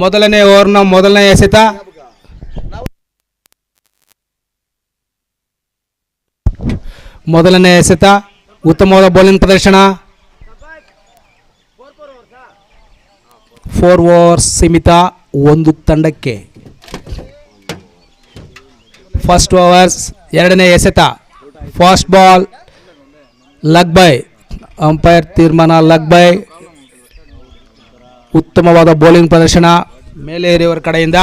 ಮೊದಲನೇ ಓವರ್ನ ಮೊದಲನೇ ಎಸೆತ. ಮೊದಲನೇ ಎಸೆತ ಉತ್ತಮವಾದ ಬೌಲಿಂಗ್ ಪ್ರದರ್ಶನ. 4 ಓವರ್ಸ್ ಸೀಮಿತ ಒಂದು ತಂಡಕ್ಕೆ. ಫಸ್ಟ್ ಓವರ್ಸ್ ಎರಡನೇ ಎಸೆತ. Fast ball leg bye. Umpire ತೀರ್ಮಾನ ಲಗ್ ಬೈ. ಉತ್ತಮವಾದ ಬೌಲಿಂಗ್ ಪ್ರದರ್ಶನ ಮೇಲೆ ಏರಿಯವರ ಕಡೆಯಿಂದ.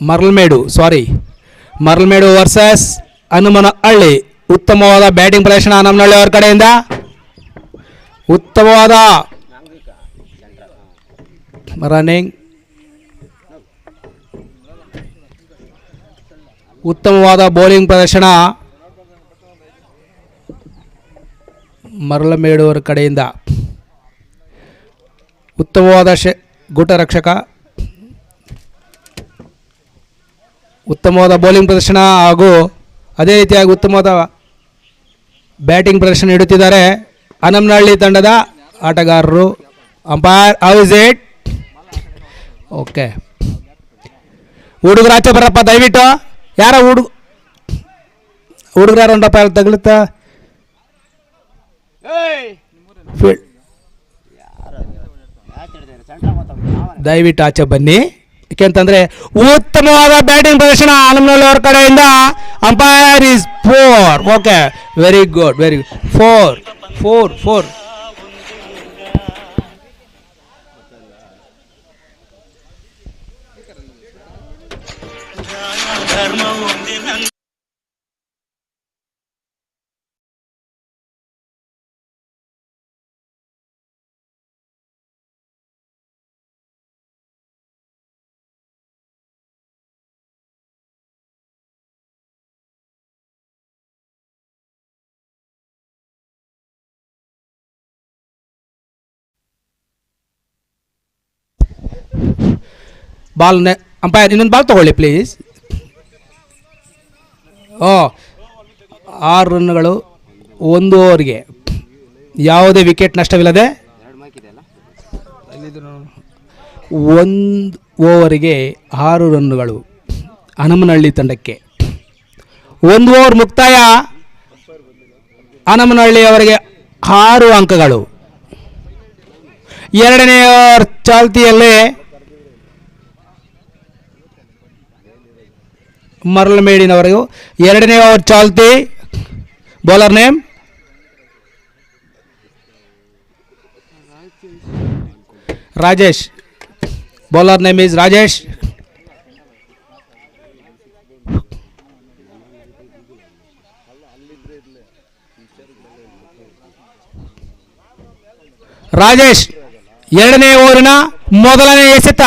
ಮರಲ್ಮೇಡು ವರ್ಸಸ್ ಹನುಮನಹಳ್ಳಿ. ಉತ್ತಮವಾದ ಬ್ಯಾಟಿಂಗ್ ಪ್ರದರ್ಶನ ಹನುಮನಹಳ್ಳಿ ಅವರ ಕಡೆಯಿಂದ. ಉತ್ತಮವಾದ ರನ್ನಿಂಗ್. ಉತ್ತಮವಾದ ಬೌಲಿಂಗ್ ಪ್ರದರ್ಶನ ಮರಳಮೇಡು ಅವರ ಕಡೆಯಿಂದ. ಉತ್ತಮವಾದ ಗೂಟ ರಕ್ಷಕ. ಉತ್ತಮವಾದ ಬೌಲಿಂಗ್ ಪ್ರದರ್ಶನ ಹಾಗೂ ಅದೇ ರೀತಿಯಾಗಿ ಉತ್ತಮವಾದ ಬ್ಯಾಟಿಂಗ್ ಪ್ರದರ್ಶನ ನೀಡುತ್ತಿದ್ದಾರೆ ಹನುಮನಹಳ್ಳಿ ತಂಡದ ಆಟಗಾರರು. Umpire how is it? Okay, ಹುಡುಗರು ಆಚೆ ಬರಪ್ಪ ದಯವಿಟ್ಟು. ಯಾರ ಹುಡುಗರು ಯಾರು ಉಂಟಪ್ಪ ತಗಲುತ್ತಾ ದಯವಿಟ್ಟು ಆಚೆ ಬನ್ನಿ. ಯಾಕೆಂತಂದ್ರೆ ಉತ್ತಮವಾದ ಬ್ಯಾಟಿಂಗ್ ಪ್ರದರ್ಶನ ಹನುಮನಹಳ್ಳಿ ಅವರ ಕಡೆಯಿಂದ. Umpire is 4. Okay, very good, very good. 4. Ball umpire ಇನ್ನೊಂದು ಬಾಲ್ ತಗೊಳ್ಳಿ ಪ್ಲೀಸ್. 6 ರನ್ಗಳು 1 ಓವರ್ಗೆ, ಯಾವುದೇ ವಿಕೆಟ್ ನಷ್ಟವಿಲ್ಲದೆ 1 ಓವರಿಗೆ 6 ರನ್ಗಳು ಹನುಮನಹಳ್ಳಿ ತಂಡಕ್ಕೆ. 1 ಓವರ್ ಮುಕ್ತಾಯ. ಹನುಮನಹಳ್ಳಿ ಅವರಿಗೆ 6 ಅಂಕಗಳು. ಎರಡನೇ ಓವರ್ ಚಾಲ್ತಿಯಲ್ಲಿ ಮರಳಮೇಡಿನವರೆಗೂ. ಎರಡನೇ ಓವರ್ ಚಾಲ್ತಿ. Bowler name Rajesh. Bowler name is Rajesh. Rajesh ಎರಡನೇ ಓವರಿನ ಮೊದಲನೇ ಎಸೆತ.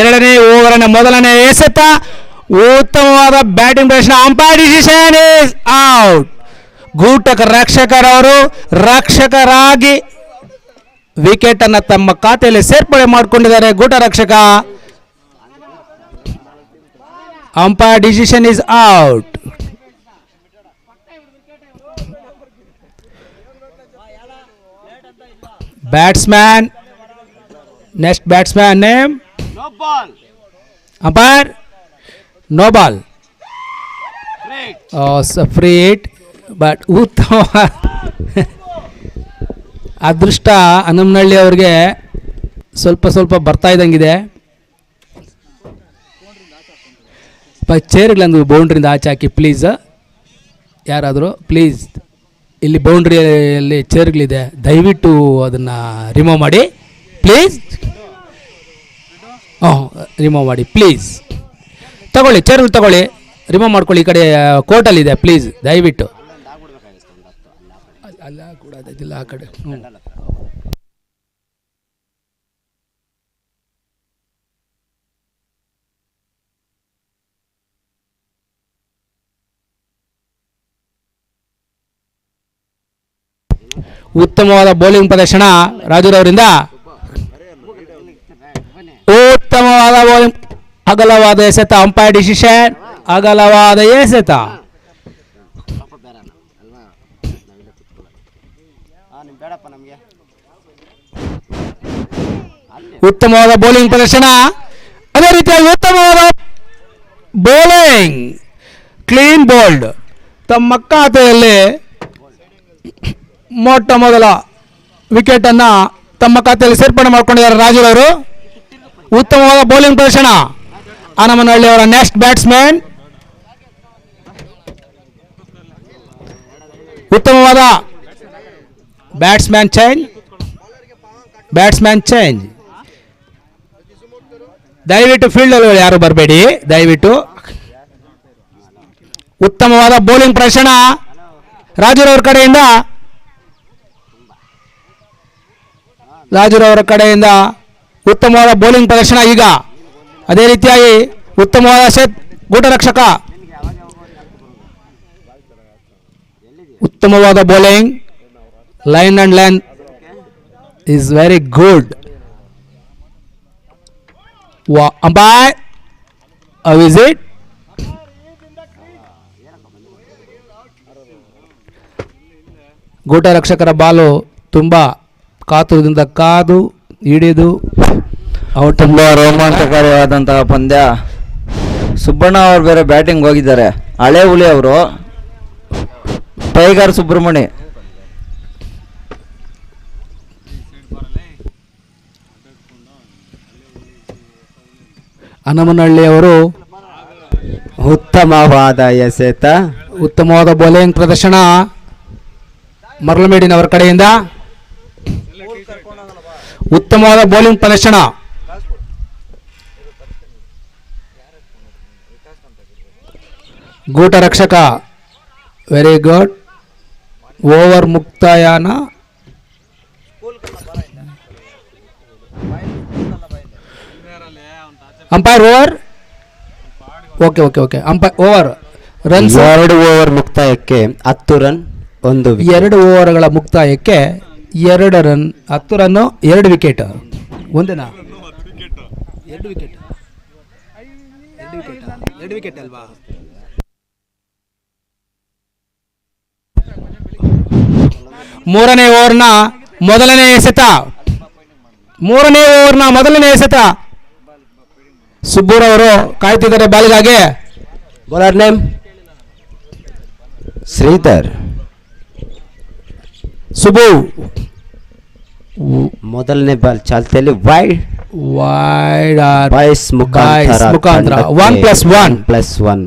ಎರಡನೇ ಓವರಿನ ಮೊದಲನೇ ಎಸೆತ. ಉತ್ತಮವಾದ ಬ್ಯಾಟಿಂಗ್ ಪ್ರದರ್ಶನ. Umpire decision is out. ಗೂಟಕ ರಕ್ಷಕರವರು ರಕ್ಷಕರಾಗಿ ವಿಕೆಟ್ ಅನ್ನು ತಮ್ಮ ಖಾತೆಯಲ್ಲಿ ಸೇರ್ಪಡೆ ಮಾಡಿಕೊಂಡಿದ್ದಾರೆ. ಗೂಟ ರಕ್ಷಕ. Umpire decision is out. Batsman. Next batsman name umpire no ball. Free hit. But ಉತ್ತಮ ಅದೃಷ್ಟ ಹನುಮನಹಳ್ಳಿ ಅವ್ರಿಗೆ ಸ್ವಲ್ಪ ಬರ್ತಾ ಇದ್ದಂಗಿದೆ. ಚೇರ್ಗಳಂದು ಬೌಂಡ್ರಿಯಿಂದ ಆಚೆ ಹಾಕಿ ಪ್ಲೀಸ್. ಯಾರಾದರೂ ಪ್ಲೀಸ್, ಇಲ್ಲಿ ಬೌಂಡ್ರಿಯಲ್ಲಿ ಚೇರ್ಗಳಿದೆ, ದಯವಿಟ್ಟು ಅದನ್ನು ರಿಮೂವ್ ಮಾಡಿ ಪ್ಲೀಸ್. ರಿಮೂವ್ ಮಾಡಿ ಪ್ಲೀಸ್. ತಗೊಳ್ಳಿ, ಚೇರ್ಗಳು ತಗೊಳ್ಳಿ, ರಿಮೂವ್ ಮಾಡ್ಕೊಳ್ಳಿ. ಈ ಕಡೆ ಕೋರ್ಟಲ್ಲಿದೆ ಪ್ಲೀಸ್ ದಯವಿಟ್ಟು. ಅಲ್ಲ ಕೂಡ ಅದಿಲ್ಲ ಆ ಕಡೆ. ಉತ್ತಮವಾದ ಬೌಲಿಂಗ್ ಪ್ರದರ್ಶನ ರಾಜುರವರಿಂದ. ಉತ್ತಮವಾದ ಬೌಲಿಂಗ್, ಅಗಲವಾದ ಎಸೆತ. ಅಂಪೈರ್ ಡಿಸಿಷನ್ ಅಗಲವಾದ ಎಸೆತ. ಉತ್ತಮವಾದ ಬೌಲಿಂಗ್ ಪ್ರದರ್ಶನ. ಅದೇ ರೀತಿಯಾಗಿ ಉತ್ತಮವಾದ ಬೌಲಿಂಗ್, ಕ್ಲೀನ್ ಬೋಲ್ಡ್. ತಮ್ಮ ಖಾತೆಯಲ್ಲಿ ಮೊಟ್ಟ ಮೊದಲ ವಿಕೆಟ್ ಅನ್ನ ತಮ್ಮ ಖಾತೆಯಲ್ಲಿ ಸೇರ್ಪಡೆ ಮಾಡ್ಕೊಂಡಿದ್ದಾರೆ ರಾಜುರವರು. ಉತ್ತಮವಾದ ಬೌಲಿಂಗ್ ಪ್ರದರ್ಶನ. ಹನುಮನಹಳ್ಳಿ ಅವರ ನೆಕ್ಸ್ಟ್ ಬ್ಯಾಟ್ಸ್ಮನ್. ಉತ್ತಮವಾದ ಬ್ಯಾಟ್ಸ್ಮನ್ ಚೇಂಜ್. ದಯವಿಟ್ಟು ಫೀಲ್ಡ್ ಅಲ್ಲಿ ಯಾರು ಬರಬೇಡಿ ದಯವಿಟ್ಟು. ಉತ್ತಮವಾದ ಬೌಲಿಂಗ್ ಪ್ರದರ್ಶನ ರಾಜುರವರ ಕಡೆಯಿಂದ ಉತ್ತಮವಾದ ಬೌಲಿಂಗ್ ಪ್ರದರ್ಶನ. ಈಗ ಅದೇ ರೀತಿಯಾಗಿ ಉತ್ತಮವಾದ ಗೂಟರಕ್ಷಕ. ಉತ್ತಮವಾದ bowling, line and length is very good. Umpire, how is it? ಗೂಟ ರಕ್ಷಕರ ಬಾಲು ತುಂಬ ಕಾತುರದಿಂದ ಕಾದು ಹಿಡಿದು ತುಂಬ ರೋಮಾಂಚಕಾರಿಯಾದಂತಹ ಪಂದ್ಯ. ಸುಬ್ಬಣ್ಣ ಅವರು ಬೇರೆ ಬ್ಯಾಟಿಂಗ್ ಹೋಗಿದ್ದಾರೆ. ಹಳೆ ಹುಲಿ ಅವರು ಟೈಗರ್ ಸುಬ್ರಹ್ಮಣಿ. ಹನುಮನಹಳ್ಳಿಯವರು ಉತ್ತಮವಾದ ಎಸೆತ. ಉತ್ತಮವಾದ ಬೌಲಿಂಗ್ ಪ್ರದರ್ಶನ ಮರಳಮೇಡಿನವರ ಕಡೆಯಿಂದ. ಉತ್ತಮವಾದ ಬೌಲಿಂಗ್ ಪ್ರದರ್ಶನ. ಗೂಟ ರಕ್ಷಕ ವೆರಿ ಗುಡ್. ಓವರ್ ಮುಕ್ತಾಯನ. Umpire over. Okay umpire over. Runs 2 over ಮುಕ್ತಾಯಕ್ಕೆ 10 ರನ್ 1 ವಿಕೆಟ್. 2 ಓವರ್ಗಳ ಮುಕ್ತಾಯಕ್ಕೆ 2 ರನ್ 10 ರನ್ನು 2 ವಿಕೆಟ್. ಒಂದೇನಾ? 2 ವಿಕೆಟ್ ಅಲ್ವಾ? ಮೂರನೇ ಓವರ್ನ ಮೊದಲನೇ ಎಸೆತ. ಸುಬ್ಬೂರವರು ಕಾಯ್ತಿದ್ದಾರೆ ಬಾಲಿಗಾಗಿ. Bowler name Shridhar. ಸುಬ್ಬು ಮೊದಲನೇ ಬಾಲ್ ಚಾಲ್ತಿಯಲ್ಲಿ ವೈಡ್ ಬಾಯ್ಸ್ ಮುಖಾಂತರ 1+1.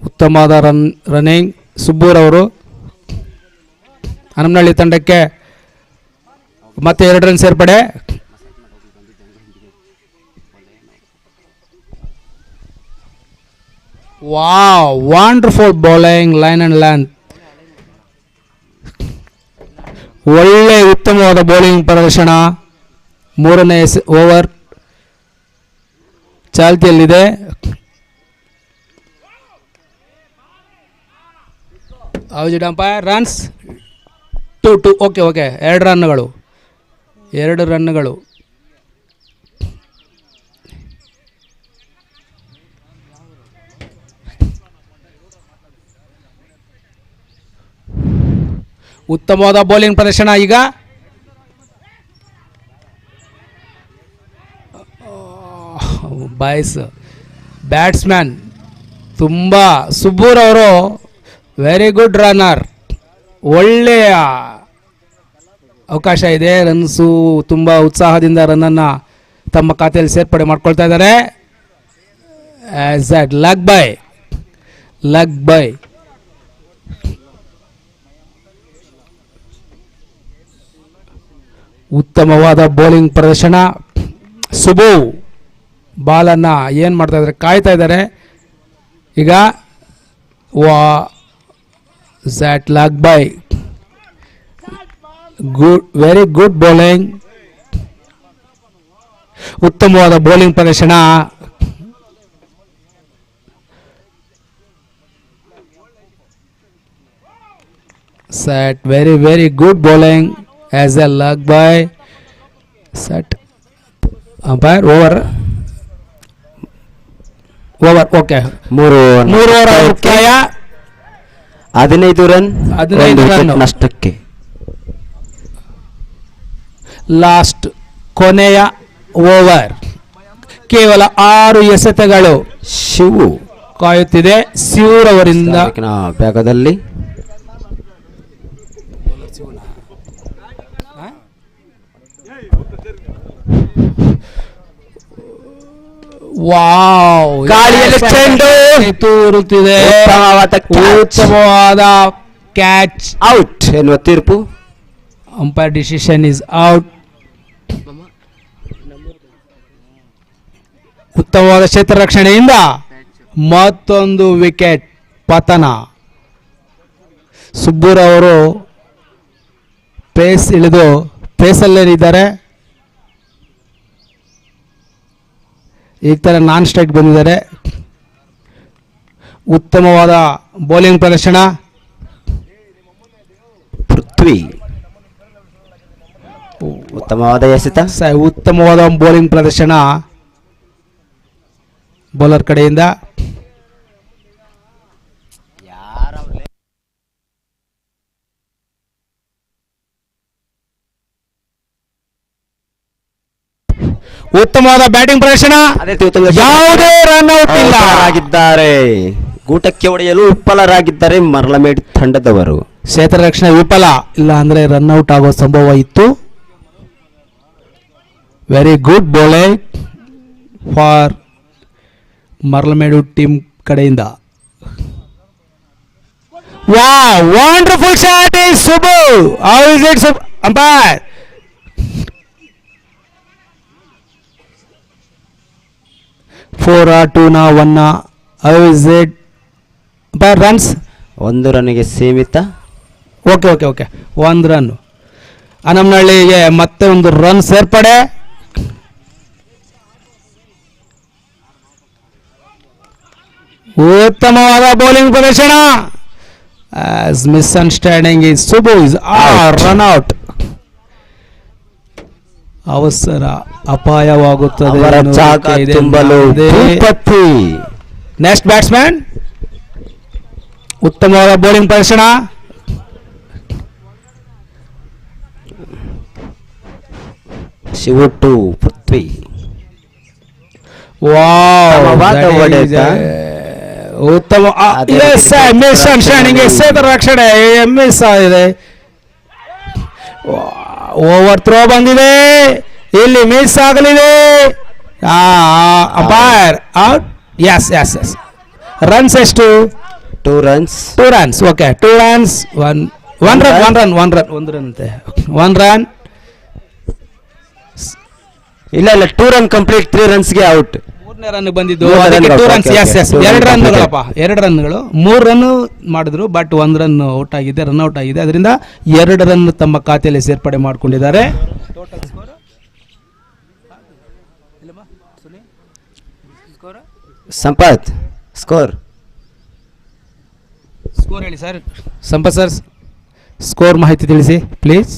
ಉತ್ತಮವಾದ ರನ್ನಿಂಗ್ ಸುಬ್ಬೂರವರು. ಹನುಮನಹಳ್ಳಿ ತಂಡಕ್ಕೆ ಮತ್ತೆ 2 ರನ್ ಸೇರ್ಪಡೆ. Wow, wonderful bowling, line and length. ಒಳ್ಳೆ ಉತ್ತಮವಾದ ಬೌಲಿಂಗ್ ಪ್ರದರ್ಶನ. ಮೂರನೇ ಓವರ್ ಚಾಲ್ತಿಯಲ್ಲಿದೆ. Out umpire runs 2. ಓಕೆ 2 ರನ್ಗಳು. ಉತ್ತಮವಾದ ಬೌಲಿಂಗ್ ಪ್ರದರ್ಶನ. ಈಗ ಬಾಯ್ಸ್ ಬ್ಯಾಟ್ಸ್ಮನ್ ತುಂಬ ಸುಬ್ಬೂರವರು ವೆರಿ ಗುಡ್ ರನ್ನರ್. ಒಳ್ಳೆಯ ಅವಕಾಶ ಇದೆ. ರನ್ಸು ತುಂಬ ಉತ್ಸಾಹದಿಂದ ರನ್ನನ್ನು ತಮ್ಮ ಖಾತೆಯಲ್ಲಿ ಸೇರ್ಪಡೆ ಮಾಡ್ಕೊಳ್ತಾ ಇದ್ದಾರೆ. ಲಗ್ ಬೈ. ಉತ್ತಮವಾದ ಬೌಲಿಂಗ್ ಪ್ರದರ್ಶನ. ಸುಬು ಬಾಲನ್ನು ಏನು ಮಾಡ್ತಾ ಇದ್ದಾರೆ, ಕಾಯ್ತಾ ಇದ್ದಾರೆ. ಈಗ ಲಗ್ ಬೈ. Very good bowling. ಉತ್ತಮವಾದ ಬೌಲಿಂಗ್ ಪ್ರದರ್ಶನ. set. Very, very good bowling as a luck by set. Umpire over. Over. Okay. ಮೂರು ಮೂರು ಓವರ್ ಮುಕ್ತಾಯ. 15 ರನ್ 15 ಒಂದು ರನ್. ವಿಕೆಟ್ ನಷ್ಟಕ್ಕೆ. ಲಾಸ್ಟ್ ಕೊನೆಯ ಓವರ್. ಕೇವಲ 6 ಎಸೆತಗಳು ಶಿವು ಕಾಯುತ್ತಿದೆ ಶಿವರವರಿಂದ. ಭಾಗದಲ್ಲಿ ವಾವ್, ಗಾಳಿಯಲ್ಲಿ ಚೆಂಡು ತೂರುತ್ತಿದೆ. ಉತ್ತಮವಾದ catch. ಉತ್ತಮವಾದ ಕ್ಯಾಚ್. ಔಟ್ ಎನ್ನುವ ತೀರ್ಪು. Umpire decision is out. ಉತ್ತಮವಾದ ಕ್ಷೇತ್ರ ರಕ್ಷಣೆಯಿಂದ ಮತ್ತೊಂದು ವಿಕೆಟ್ ಪತನ. ಸುಬ್ಬೂರವರು ಪೇಸ್ ಇಳಿದು ಪೇಸಲ್ಲೇನಿದ್ದಾರೆ. ಈ ಥರ ನಾನ್ ಸ್ಟ್ರೈಕ್ ಬಂದಿದ್ದಾರೆ. ಉತ್ತಮವಾದ ಬೌಲಿಂಗ್ ಪ್ರದರ್ಶನ. ಪೃಥ್ವಿ ಉತ್ತಮವಾದ ಎಸೆತ. ಉತ್ತಮವಾದ ಬೌಲಿಂಗ್ ಪ್ರದರ್ಶನ ಬೌಲರ್ ಕಡೆಯಿಂದ. ಉತ್ತಮವಾದ ಬ್ಯಾಟಿಂಗ್ ಪ್ರದರ್ಶನ. ಅದೇ ತೀರ್ಥಂಗ ಯಾವುದೇ ರನ್ ಔಟ್ ಇಲ್ಲ. ಆಗಿದ್ದಾರೆ. ಗೂಟಕ್ಕೆ ಹೊಡೆಯಲು ವಿಫಲರಾಗಿದ್ದಾರೆ ಮರಳಮೇಡ್ ತಂಡದವರು. ಕ್ಷೇತ್ರ ರಕ್ಷಣೆ ವಿಫಲ. ಇಲ್ಲ ಅಂದ್ರೆ ರನ್ ಔಟ್ ಆಗೋ ಸಂಭವ ಇತ್ತು. Very good bowling for Maralamedu team ಕಡೆಯಿಂದ. Wow, wonderful shot is Subu. How is it umpire? Four ಟೂನ one. How is it umpire? Runs 1 ರನ್ಗೆ ಸೀಮಿತ. Okay okay okay 1 run. ಹನಮನಹಳ್ಳಿಗೆ ಮತ್ತೆ ಒಂದು ರನ್ ಸೇರ್ಪಡೆ. ಉತ್ತಮವಾದ ಬೌಲಿಂಗ್ ಪ್ರದರ್ಶನ. Misunderstanding is Subu is run out. ಅವಸರ ಅಪಾಯವಾಗುತ್ತದೆ. ಅವರ ಜಾಗ ತುಂಬಲು ಭೂಪತಿ. Next batsman. ಉತ್ತಮವಾದ ಬೌಲಿಂಗ್ ಪ್ರದರ್ಶನ. Shivu to Prithvi. ವಾವ್, ಉತ್ತಮವಾದ ಹೊಡೆತ. ಉತ್ತಮ ಮಿಸ್ಅಂಡರ್ಸ್ಟ್ಯಾಂಡಿಂಗ್ ಕ್ಷೇತ್ರ ರಕ್ಷಣೆ ಮಿಸ್ ಆಗಿದೆ. ಓವರ್ ಥ್ರೋ ಬಂದಿದೆ. ಇಲ್ಲಿ ಮಿಸ್ ಆಗಲಿದೆ. Umpire out. Yes yes yes. Runs ಎಷ್ಟು? 2 runs. 2 runs. Okay, 2 runs. One run ಅಂತೆ. 1 ರನ್. ಇಲ್ಲ 2 ರನ್ ಕಂಪ್ಲೀಟ್. 3 ರನ್ಸ್ಗೆ ಔಟ್. 3ನೇ ರನ್ ಬಂದಿದ್ದು. ಮೂರನೇ ಅದಕ್ಕೆ run 2 out. Runs. Okay, yes okay. Yes. 2 2 run ರನ್ಗಳಪ್ಪ. 2 ರನ್ಗಳು. 3 ರನ್ ಮಾಡಿದ್ರು ಬಟ್ 1 ರನ್ ಔಟ್ ಆಗಿದೆ, ರನ್ ಔಟ್ ಆಗಿದೆ. ಅದರಿಂದ 2 ರನ್ ತಮ್ಮ ಖಾತೆಯಲ್ಲಿ ಸೇರ್ಪಡೆ ಮಾಡಿಕೊಂಡಿದ್ದಾರೆ. ಸಂಪತ್ ಸ್ಕೋರ್. ಸ್ಕೋರ್ ಹೇಳಿ ಸರ್. ಸಂಪತ್ ಸರ್, ಸ್ಕೋರ್ ಮಾಹಿತಿ ತಿಳಿಸಿ ಪ್ಲೀಸ್.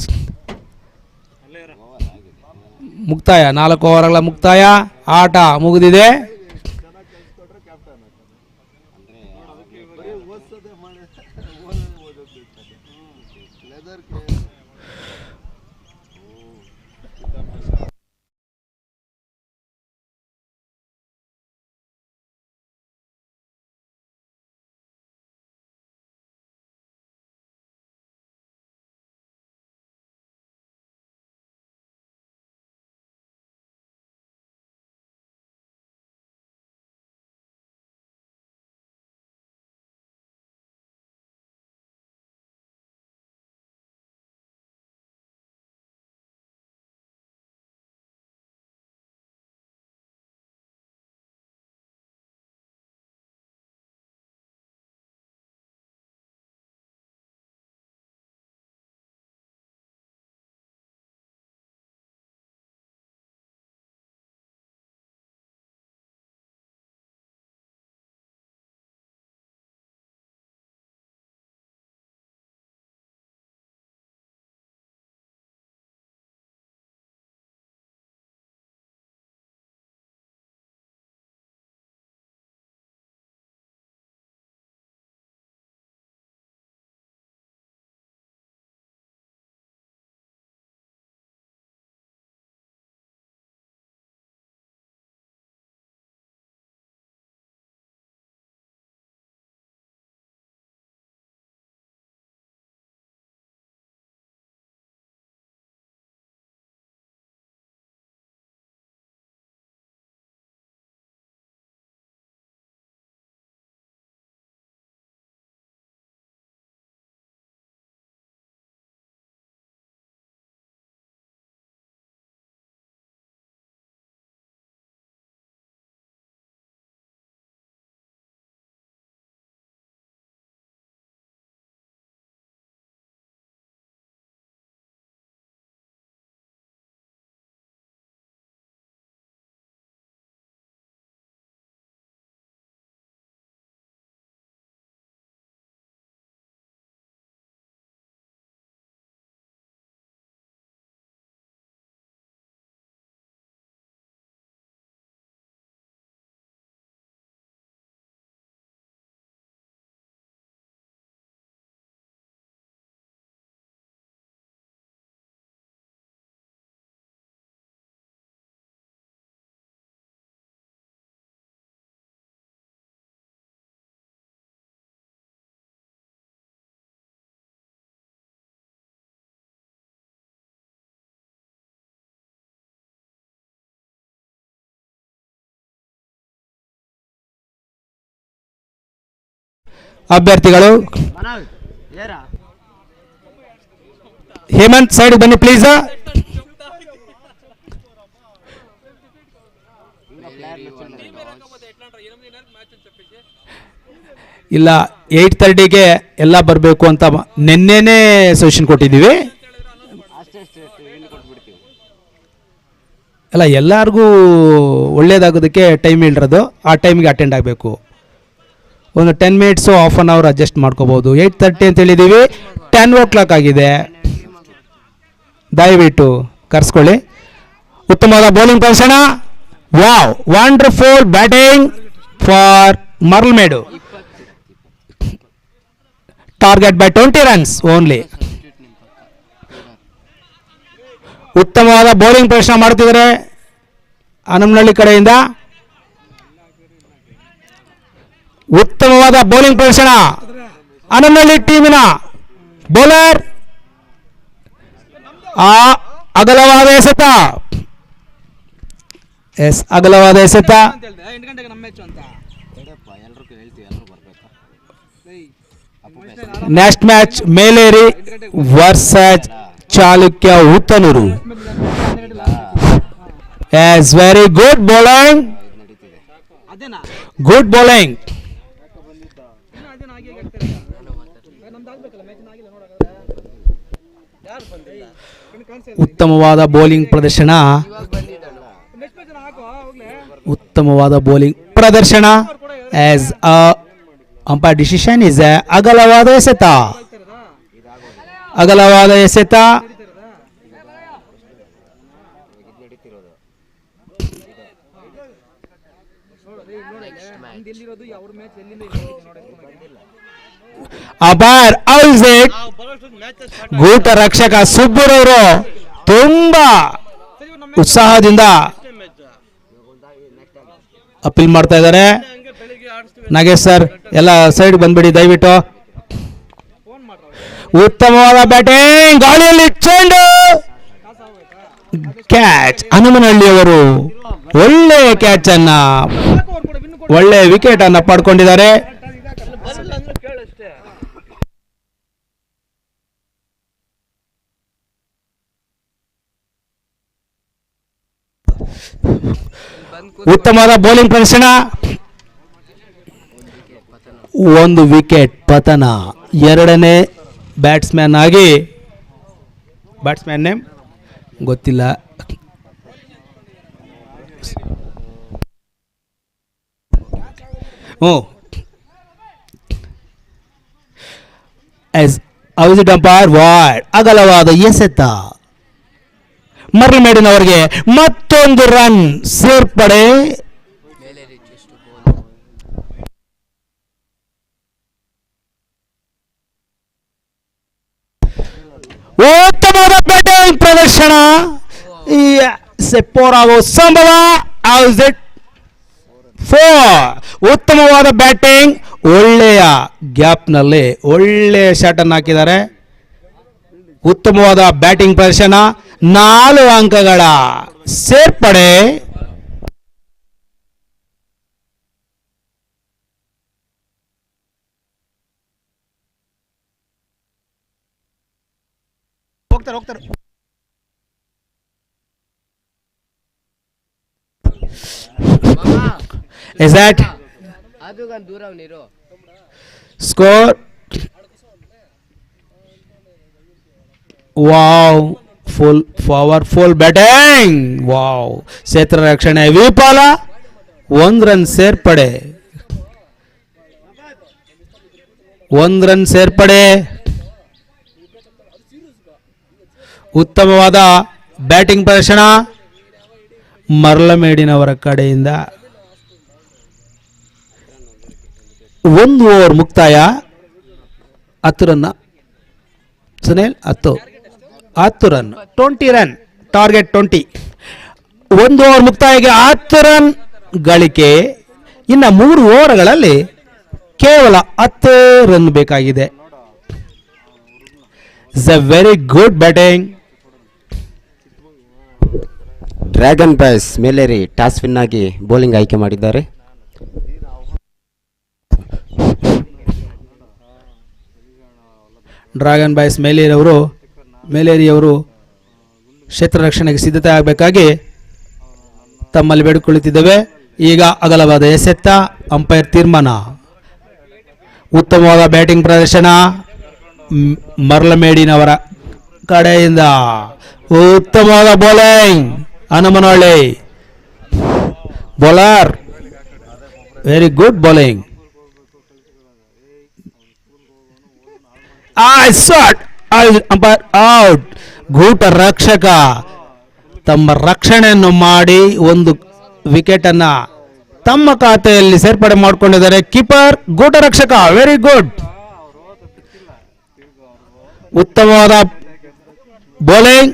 ಮುಕ್ತಾಯ. 4 ಓವರ್ಗಳ ಮುಕ್ತಾಯ. ಆಟ ಮುಗಿದಿದೆ. ಅಭ್ಯರ್ಥಿಗಳು ಹೇಮಂತ್ ಸೈಡ್ ಬನ್ನಿ ಪ್ಲೀಸ್. ಇಲ್ಲ 8:30ಗೆ ಎಲ್ಲ ಬರಬೇಕು ಅಂತ ನಿನ್ನೆನೇ ಸಜೆಷನ್ ಕೊಟ್ಟಿದ್ದೀವಿ. ಅಲ್ಲ ಎಲ್ಲರಿಗೂ ಒಳ್ಳೇದಾಗೋದಕ್ಕೆ ಟೈಮ್ ಹೇಳಿರೋದು, ಆ ಟೈಮಿಗೆ ಅಟೆಂಡ್ ಆಗಬೇಕು. ಒಂದು 10 minutes half an hour adjust ಮಾಡ್ಕೋಬೋದು. 8:30 ಅಂತ ಹೇಳಿದ್ದೀವಿ, 10 ಆಗಿದೆ. ದಯವಿಟ್ಟು ಕರೆಸ್ಕೊಳ್ಳಿ. ಉತ್ತಮವಾದ ಬೌಲಿಂಗ್ ಪ್ರದರ್ಶನ. Wow, wonderful batting for Maralmedu. Target by 20 runs only. ಉತ್ತಮವಾದ ಬೌಲಿಂಗ್ ಪ್ರದರ್ಶನ ಮಾಡುತ್ತಿದ್ದಾರೆ ಹನುಮನಹಳ್ಳಿ ಕಡೆಯಿಂದ. ಉತ್ತಮವಾದ ಬೌಲಿಂಗ್ ಪ್ರದರ್ಶನ ಹನುಮನಹಳ್ಳಿ ಟೀಮಿನ ಬೌಲರ್. ಅಗಲವಾದ ಎಸೆತ. ಅಗಲವಾದ ಎಸೆತ. Next match Meleri versus Chalukya Uttanur. Yes very good bowling. Good bowling. ಉತ್ತಮವಾದ ಬೌಲಿಂಗ್ ಪ್ರದರ್ಶನ. ಉತ್ತಮವಾದ ಬೌಲಿಂಗ್ ಪ್ರದರ್ಶನ. ಆಸ್ ಅಂಪೈರ್ ಡಿಸಿಷನ್ ಇಸ್ ಅಗಲವಾದ ಎಸೆತ. ಅಗಲವಾದ ಎಸೆತ. Umpire how's it. ಗೂಟ ರಕ್ಷಕ ಸುಬ್ಬರವರು ತುಂಬಾ ಉತ್ಸಾಹದಿಂದ ಅಪೀಲ್ ಮಾಡ್ತಾ ಇದ್ದಾರೆ. ನಾಗೇಶ್ ಸರ್ ಎಲ್ಲ ಸೈಡ್ ಬಂದ್ಬಿಡಿ ದಯವಿಟ್ಟು. ಉತ್ತಮವಾದ ಬ್ಯಾಟಿಂಗ್. ಗಾಳಿಯಲ್ಲಿ ಚೆಂಡು. ಕ್ಯಾಚ್. ಹನುಮನಹಳ್ಳಿಯವರು ಒಳ್ಳೆ ಕ್ಯಾಚ್ ಅನ್ನ, ಒಳ್ಳೆ ವಿಕೆಟ್ ಅನ್ನ ಪಡ್ಕೊಂಡಿದ್ದಾರೆ. ಉತ್ತಮವಾದ ಬೌಲಿಂಗ್ ಪ್ರದರ್ಶನ. ಒಂದು ವಿಕೆಟ್ ಪತನ. ಎರಡನೇ ಬ್ಯಾಟ್ಸ್ಮನ್ ಆಗಿ, ಬ್ಯಾಟ್ಸ್ಮನ್ ನೇಮ್ ಗೊತ್ತಿಲ್ಲ. Umpire wide. ಅಗಲವಾದ ಎಸೆತ. ಮರಲ್ಮೇಡಿನವರಿಗೆ ಮತ್ತೊಂದು ರನ್ ಸೇರ್ಪಡೆ. ಉತ್ತಮವಾದ ಬ್ಯಾಟಿಂಗ್ ಪ್ರದರ್ಶನ. ಪೋರಾಗೋ ಸಂಭವ. ಉತ್ತಮವಾದ ಬ್ಯಾಟಿಂಗ್. ಒಳ್ಳೆಯ ಗ್ಯಾಪ್ನಲ್ಲಿ ಒಳ್ಳೆಯ ಶಾಟ್ ಅನ್ನು ಹಾಕಿದ್ದಾರೆ. ಉತ್ತಮವಾದ ಬ್ಯಾಟಿಂಗ್ ಪ್ರದರ್ಶನ. 4 ಅಂಕಗಳ ಸೇರ್ಪಡೆ. ಹೋಗ್ತಾರೆ. Is that score? Wow, full powerful batting. Wow, ಕ್ಷೇತ್ರ ರಕ್ಷಣೆ ವಿಫಲ. 1 ರನ್ ಸೇರ್ಪಡೆ. 1 ರನ್ ಸೇರ್ಪಡೆ. ಉತ್ತಮವಾದ ಬ್ಯಾಟಿಂಗ್ ಪ್ರದರ್ಶನ ಮರಳಮೇಡಿನವರ ಕಡೆಯಿಂದ. 1 ಓವರ್ ಮುಕ್ತಾಯ. 10 run. Sunil 10 run. 20 run. Target 20. 1 over ಮುಕ್ತಾಯಕ್ಕೆ 10 ರನ್ ಗಳಿಕೆ. ಇನ್ನು 3 ಓವರ್ಗಳಲ್ಲಿ ಕೇವಲ 10 ರನ್ ಬೇಕಾಗಿದೆ. It's a very good batting. Dragon boys Meleri toss win ಆಗಿ ಬೌಲಿಂಗ್ ಆಯ್ಕೆ ಮಾಡಿದ್ದಾರೆ. ಡ್ರ್ಯಾಗನ್ ಬಾಯ್ಸ್ ಮೇಲೇರಿಯವರು ಕ್ಷೇತ್ರ ರಕ್ಷಣೆಗೆ ಸಿದ್ಧತೆ ಆಗಬೇಕಾಗಿ ತಮ್ಮಲ್ಲಿ ಬೇಡಿಕೊಳ್ಳುತ್ತಿದ್ದೇವೆ. ಈಗ ಅಗಲವಾದ ಎಸೆತ್ತ, ಅಂಪೈರ್ ತೀರ್ಮಾನ. ಉತ್ತಮವಾದ ಬ್ಯಾಟಿಂಗ್ ಪ್ರದರ್ಶನ ಮರ್ಲಮೇಡಿನವರ ಕಡೆಯಿಂದ. ಉತ್ತಮವಾದ bowling Hanumanahalli bowler, very good bowling. Umpire out. ಗೂಟ ರಕ್ಷಕ ತಮ್ಮ ರಕ್ಷಣೆಯನ್ನು ಮಾಡಿ ಒಂದು ವಿಕೆಟ್ ಅನ್ನ ತಮ್ಮ ಖಾತೆಯಲ್ಲಿ ಸೇರ್ಪಡೆ ಮಾಡಿಕೊಂಡಿದ್ದಾರೆ. ಕೀಪರ್ ಗೂಟ ರಕ್ಷಕ, ವೆರಿ ಗುಡ್. ಉತ್ತಮವಾದ ಬೌಲಿಂಗ್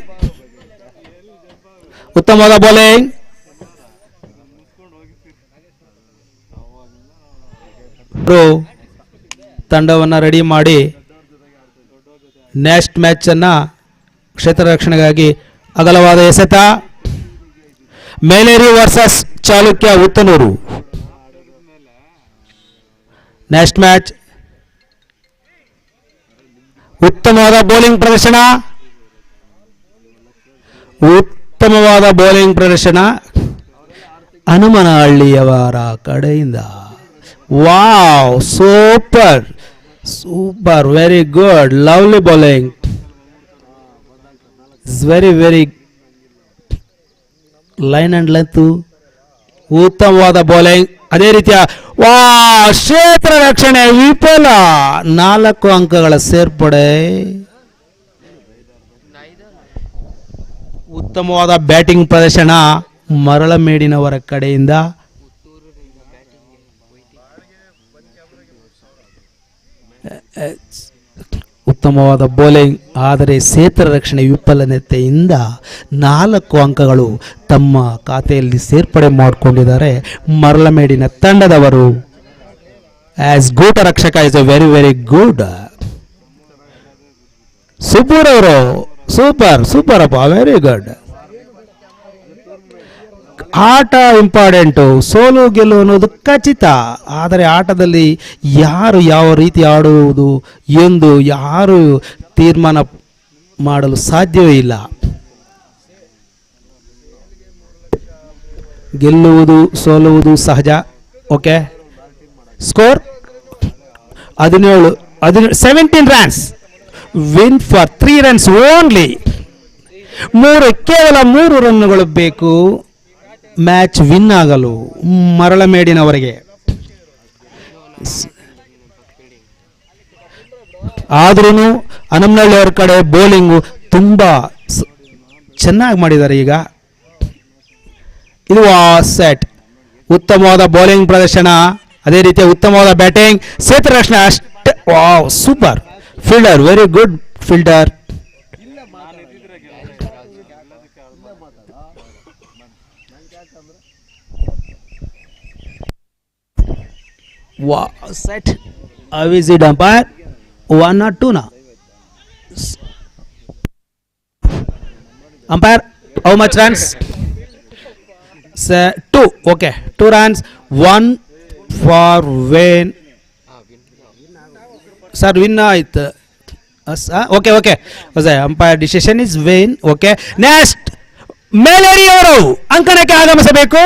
ತಂಡವನ್ನು ರೆಡಿ ಮಾಡಿ ನೆಕ್ಸ್ಟ್ ಮ್ಯಾಚ್ ಅನ್ನ ಕ್ಷೇತ್ರ ರಕ್ಷಣೆಗಾಗಿ ಅಗಲವಾದ ಎಸೆತ. Meleri versus Chalukya Uttanur. Next match. ಉತ್ತಮವಾದ ಬೌಲಿಂಗ್ ಪ್ರದರ್ಶನ ಹನುಮನಹಳ್ಳಿಯವರ ಕಡೆಯಿಂದ. Wow, super, very good, lovely bowling, very line and length. ಉತ್ತಮವಾದ ಬೌಲಿಂಗ್. ಅದೇ ರೀತಿಯ ಕ್ಷೇತ್ರ ರಕ್ಷಣೆ ವಿಫಲ. 4 ಅಂಕಗಳ ಸೇರ್ಪಡೆ. ಉತ್ತಮವಾದ ಬ್ಯಾಟಿಂಗ್ ಪ್ರದರ್ಶನ ಮರಳಮೇಡಿನವರ ಕಡೆಯಿಂದ. ಉತ್ತಮವಾದ ಬೌಲಿಂಗ್, ಆದರೆ ಕ್ಷೇತ್ರ ರಕ್ಷಣೆ ವಿಫಲತೆಯಿಂದ 4 ಅಂಕಗಳು ತಮ್ಮ ಖಾತೆಯಲ್ಲಿ ಸೇರ್ಪಡೆ ಮಾಡಿಕೊಂಡಿದ್ದಾರೆ ಮರಳಮೇಡಿನ ತಂಡದವರು. ಆಸ್ ಗೂಟ ರಕ್ಷಕ ಇಸ್ ಎ ವೆರಿ ಗುಡ್. ಸುಬ್ಬೂರ್ ಅವರು ಸೂಪರ್ ಅಪ್ಪ, ವೆರಿ ಗುಡ್. ಆಟ ಇಂಪಾರ್ಟೆಂಟು, ಸೋಲು ಗೆಲುವು ಅನ್ನೋದು ಖಚಿತ. ಆದರೆ ಆಟದಲ್ಲಿ ಯಾರು ಯಾವ ರೀತಿ ಆಡುವುದು ಎಂದು ಯಾರು ತೀರ್ಮಾನ ಮಾಡಲು ಸಾಧ್ಯವೇ ಇಲ್ಲ. ಗೆಲ್ಲುವುದು ಸೋಲುವುದು ಸಹಜ. Okay, score 17 runs. Win for 3 runs only. ಕೇವಲ 3 ರನ್ನುಗಳು ಬೇಕು ಮ್ಯಾಚ್ ವಿನ್ ಆಗಲು ಮರಳಮೇಡಿನವರಿಗೆ. ಆದ್ರೂ ಹನುಮನಹಳ್ಳಿಯವರ ಕಡೆ ಬೌಲಿಂಗು ತುಂಬಾ ಚೆನ್ನಾಗಿ ಮಾಡಿದ್ದಾರೆ. ಈಗ ಇದು ಸೆಟ್. ಉತ್ತಮವಾದ ಬೌಲಿಂಗ್ ಪ್ರದರ್ಶನ, ಅದೇ ರೀತಿಯ ಉತ್ತಮವಾದ ಬ್ಯಾಟಿಂಗ್. ಕ್ಷೇತ್ರ ರಕ್ಷಣೆ ಅಷ್ಟೇ. Super fielder, very good fielder. Set. How is it, umpire? 1 or 2 now? Umpire, how much runs? 2. Okay, 2 runs. 1 for win. Sir, win ಆಯ್ತು. Okay. Umpire decision is win. Okay. Next, ಮೇಲೇರಿಯವರು ಅಂಕಣಕ್ಕೆ ಆಗಮಿಸಬೇಕು.